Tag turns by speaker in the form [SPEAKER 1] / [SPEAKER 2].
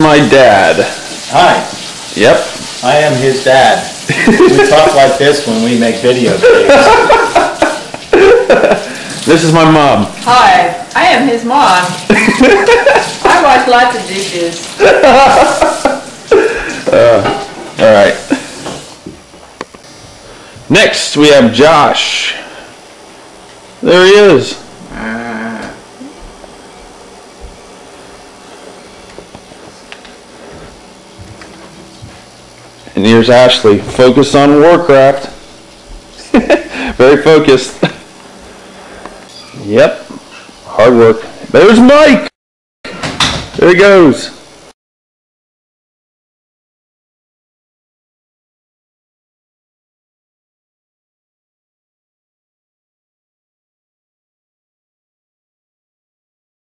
[SPEAKER 1] My dad.
[SPEAKER 2] Hi.
[SPEAKER 1] Yep.
[SPEAKER 2] I am his dad. We talk like this when we make videos.
[SPEAKER 1] This is my mom.
[SPEAKER 3] Hi, I am his mom. I wash lots of dishes.
[SPEAKER 1] Alright. Next we have Josh. There he is. And here's Ashley. Focus on Warcraft. Very focused. Yep. Hard work. There's Mike. There he goes.